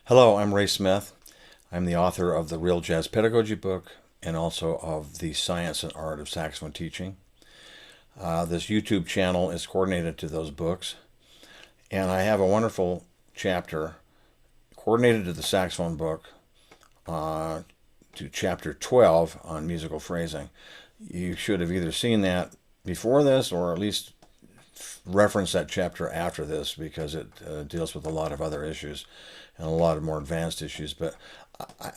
Hello, I'm Ray Smith. I'm the author of the Real Jazz Pedagogy book and also of the Science and Art of Saxophone Teaching. This YouTube channel is coordinated to those books, and I have a wonderful chapter coordinated to the saxophone book to chapter 12 on musical phrasing. You should have either seen that before this or at least reference that chapter after this, because it deals with a lot of other issues and a lot of more advanced issues. But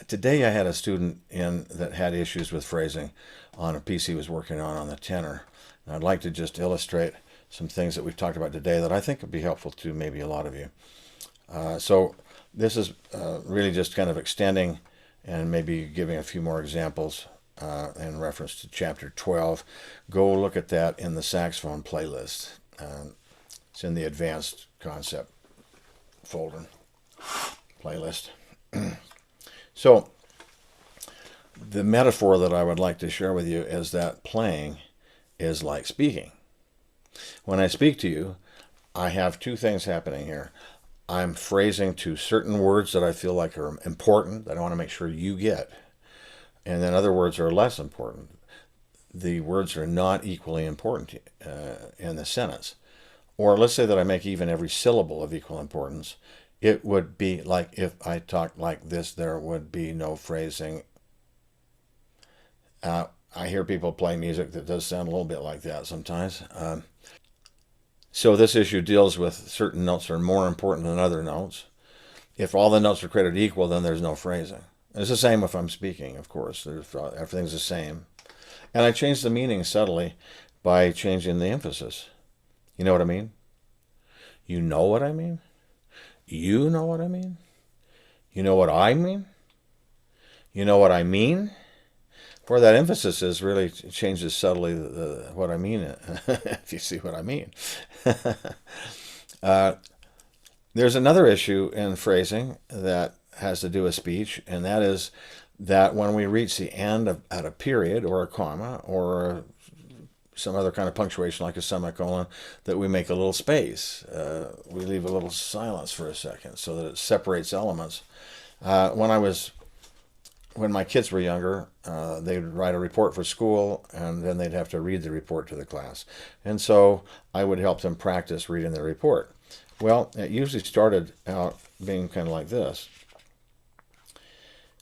today I had a student in that had issues with phrasing on a piece he was working on the tenor. And I'd like to just illustrate some things that we've talked about today that I think would be helpful to maybe a lot of you. So this is really just kind of extending and maybe giving a few more examples in reference to chapter 12. Go look at that in the saxophone playlist. It's in the advanced concept folder playlist. So the metaphor that I would like to share with you is that playing is like speaking. When I speak to you, I have two things happening here. I'm phrasing to certain words that I feel like are important, that I want to make sure you get. And then other words are less important. The words are not equally important in the sentence. Or let's say that I make even every syllable of equal importance. It would be like if I talked like this, there would be no phrasing. I hear people play music that does sound a little bit like that sometimes. So this issue deals with certain notes that are more important than other notes. If all the notes are created equal, then there's no phrasing. It's the same if I'm speaking, of course. Everything's the same. And I change the meaning subtly by changing the emphasis. You know what I mean? You know what I mean? You know what I mean? You know what I mean? You know what I mean? Where that emphasis is really changes subtly what I mean, if you see what I mean. There's another issue in phrasing that has to do with speech, and that is that when we reach the end at a period or a comma or some other kind of punctuation like a semicolon, that we make a little space. We leave a little silence for a second so that it separates elements. When my kids were younger, they'd write a report for school, and then they'd have to read the report to the class. And so I would help them practice reading the report. Well, it usually started out being kind of like this.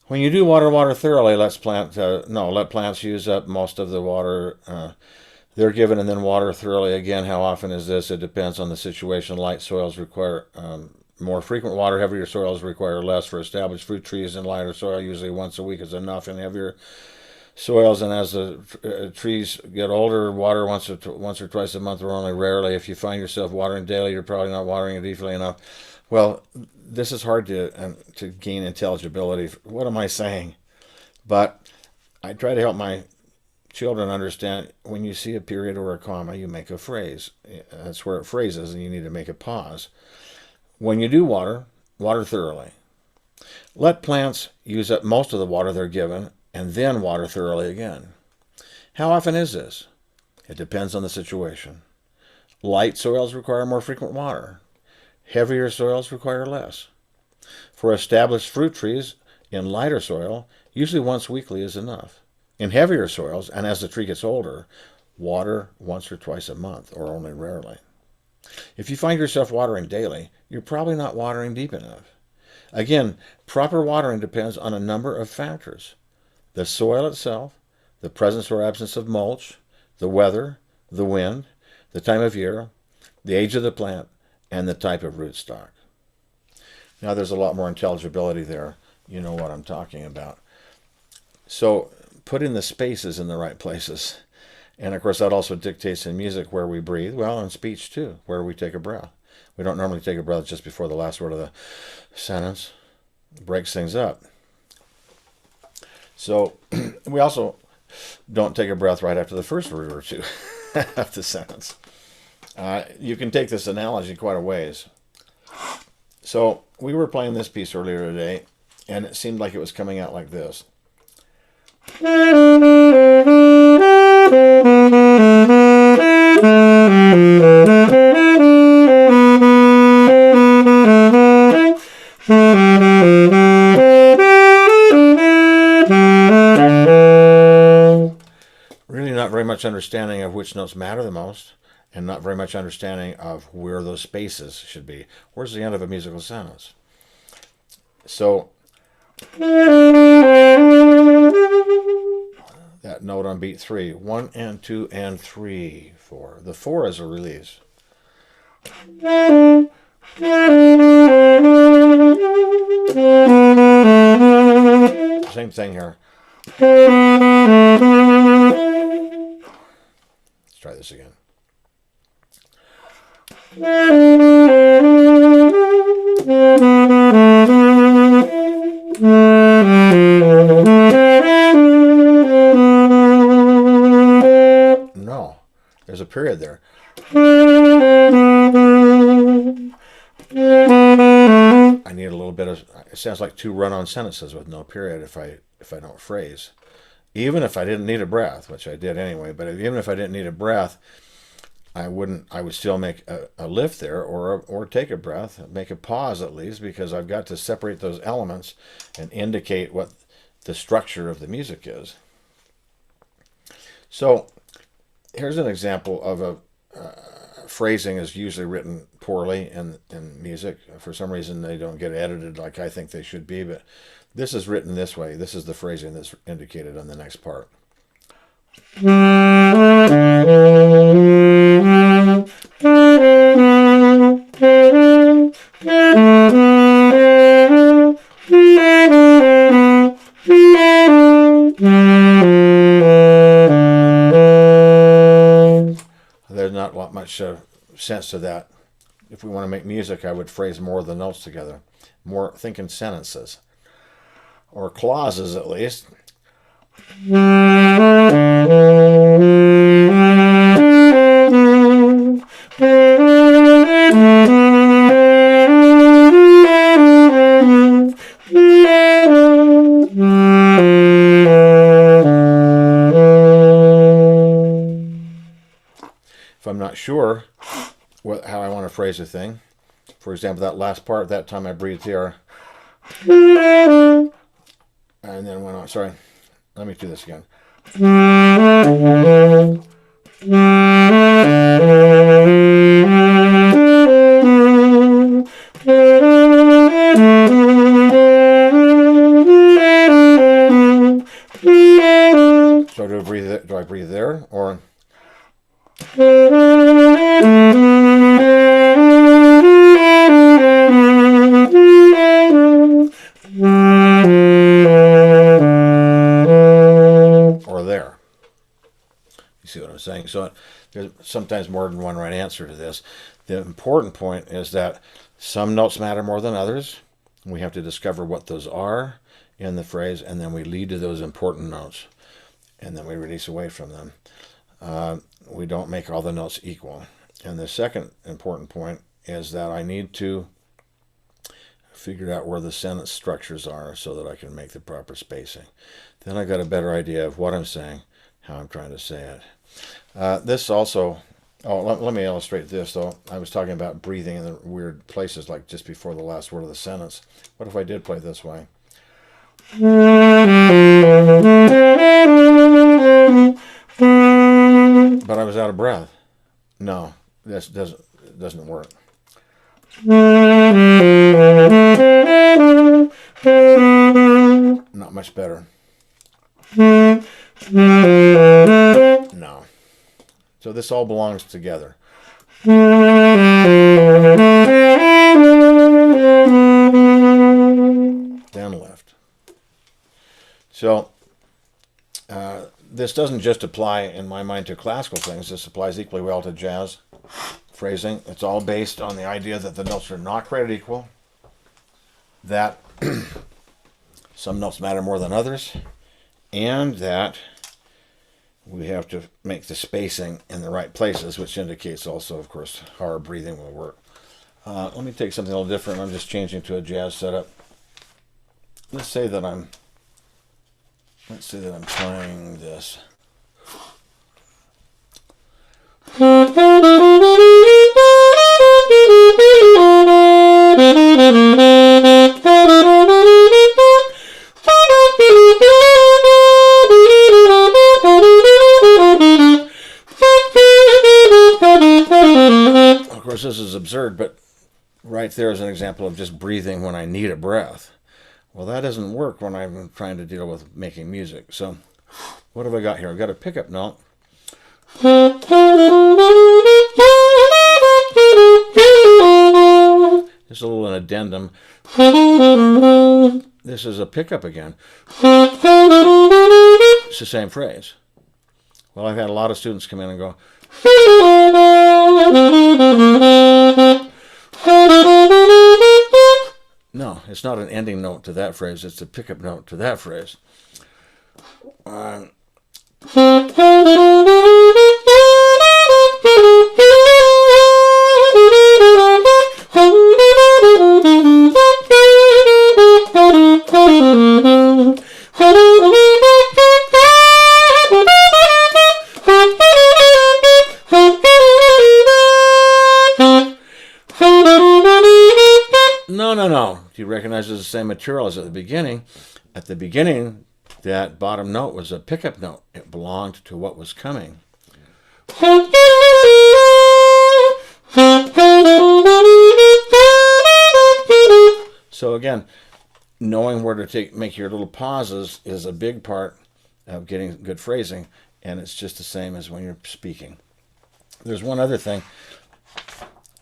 When you do water thoroughly, let plants use up most of the water they're given, and then water thoroughly again. How often is this? It depends on the situation. Light soils require more frequent water. Heavier soils require less. For established fruit trees in lighter soil, usually once a week is enough. In heavier soils, and as the trees get older, water once or twice a month or only rarely. If you find yourself watering daily, you're probably not watering it deeply enough. Well, this is hard to gain intelligibility. What am I saying? But I try to help my children understand when you see a period or a comma, you make a phrase. That's where it phrases, and you need to make a pause. When you do water thoroughly. Let plants use up most of the water they're given, and then water thoroughly again. How often is this? It depends on the situation. Light soils require more frequent water. Heavier soils require less. For established fruit trees in lighter soil, usually once weekly is enough. In heavier soils, and as the tree gets older, water once or twice a month, or only rarely. If you find yourself watering daily, you're probably not watering deep enough. Again, proper watering depends on a number of factors. The soil itself, the presence or absence of mulch, the weather, the wind, the time of year, the age of the plant, and the type of rootstock. Now there's a lot more intelligibility there. You know what I'm talking about. So putting the spaces in the right places. And of course that also dictates in music where we breathe. Well, in speech too, where we take a breath. We don't normally take a breath just before the last word of the sentence. It breaks things up. So we also don't take a breath right after the first word or two of the sentence. You can take this analogy quite a ways. So we were playing this piece earlier today, and it seemed like it was coming out like this. much understanding of which notes matter the most, and not very much understanding of where those spaces should be. Where's the end of a musical sentence? So that note on beat 3, 1 and 2 and 3, 4. The 4 is a release. Same thing here. Let's try this again. No, there's a period there. I need a little bit of, it sounds like two run-on sentences with no period if I don't phrase. Even if I didn't need a breath, which I did anyway, but even if I didn't need a breath, I would still make a lift there, or take a breath, make a pause at least, because I've got to separate those elements and indicate what the structure of the music is. So here's an example of a phrasing is usually written poorly in music. For some reason they don't get edited like I think they should be, but this is written this way. This is the phrasing that's indicated on the next part. There's not much sense to that. If we want to make music, I would phrase more of the notes together. More, think in sentences. Or clauses, at least. If I'm not sure how I want to phrase a thing, for example, that last part, that time I breathed here, and then went on. Sorry, let me do this again. So do I breathe there, or there? You see what I'm saying? So there's sometimes more than one right answer to this. The important point is that some notes matter more than others. We have to discover what those are in the phrase, and then we lead to those important notes, and then we release away from them. We don't make all the notes equal. And the second important point is that I need to figure out where the sentence structures are so that I can make the proper spacing. Then I got a better idea of what I'm saying, how I'm trying to say it. This also, let me illustrate this though. I was talking about breathing in the weird places, like just before the last word of the sentence. What if I did play this way? But I was out of breath. No, this doesn't work. Not much better. No. So this all belongs together. Down left. So this doesn't just apply, in my mind, to classical things. This applies equally well to jazz phrasing. It's all based on the idea that the notes are not created equal, that some notes matter more than others, and that we have to make the spacing in the right places, which indicates also, of course, how our breathing will work. Let me take something a little different. I'm just changing to a jazz setup. Let's say that I'm playing this. course, this is absurd, but right there is an example of just breathing when I need a breath. Well, that doesn't work when I'm trying to deal with making music. So what have I got here? I've got a pickup note. Just a little addendum. This is a pickup again. It's the same phrase. Well, I've had a lot of students come in and go, no, it's not an ending note to that phrase. It's a pickup note to that phrase. No. Do you recognize it's the same material as at the beginning? At the beginning, that bottom note was a pickup note. It belonged to what was coming. So again, knowing where to make your little pauses is a big part of getting good phrasing, and it's just the same as when you're speaking. There's one other thing.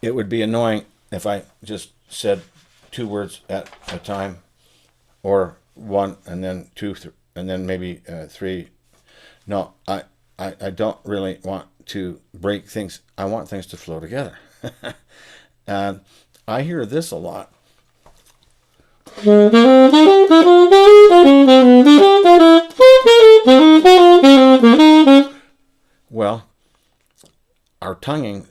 It would be annoying if I just said 2 words at a time, or 1 and then 2 and then maybe 3. No, I don't really want to break things. I want things to flow together. I hear this a lot. Well, our tonguing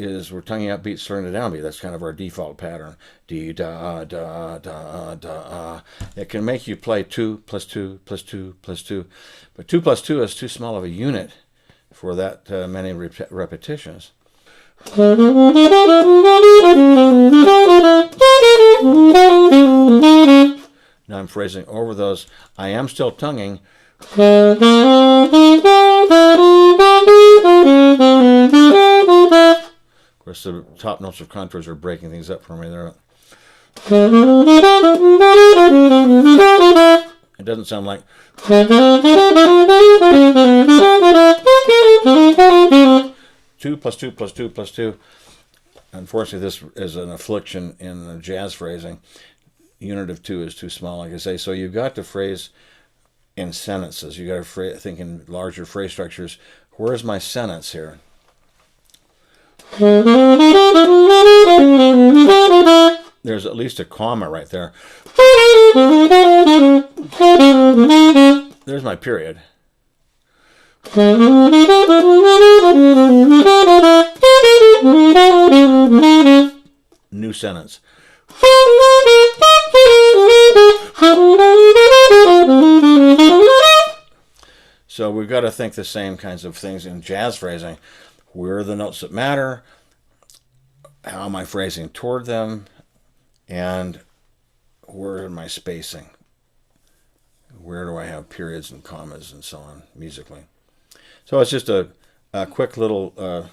is we're tonguing up beats, slurring a downbeat. That's kind of our default pattern. D, da, da, da, da. It can make you play 2 plus 2 plus 2 plus 2. But 2 plus 2 is too small of a unit for that many repetitions. Now I'm phrasing over those. I am still tonguing. Of course, the top notes of contours are breaking things up for me there. It doesn't sound like. 2 plus 2 plus 2 plus 2. Unfortunately, this is an affliction in jazz phrasing. Unit of 2 is too small, like I say. So you've got to phrase in sentences. You've got to think in larger phrase structures. Where's my sentence here? There's at least a comma right there. There's my period. New sentence. So we've got to think the same kinds of things in jazz phrasing. Where are the notes that matter? How am I phrasing toward them? And where am I spacing? Where do I have periods and commas and so on musically? So it's just a quick little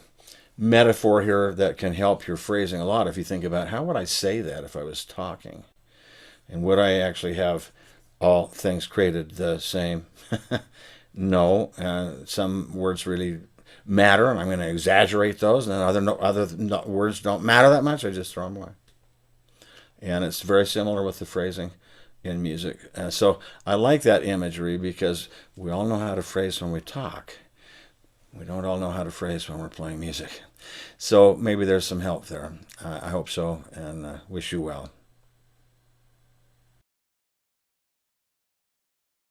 metaphor here that can help your phrasing a lot if you think about how would I say that if I was talking? And would I actually have all things created the same? No. Some words really matter, and I'm going to exaggerate those, and then other words don't matter that much. I just throw them away. And it's very similar with the phrasing in music. So I like that imagery because we all know how to phrase when we talk. We don't all know how to phrase when we're playing music. So maybe there's some help there. I hope so, and wish you well.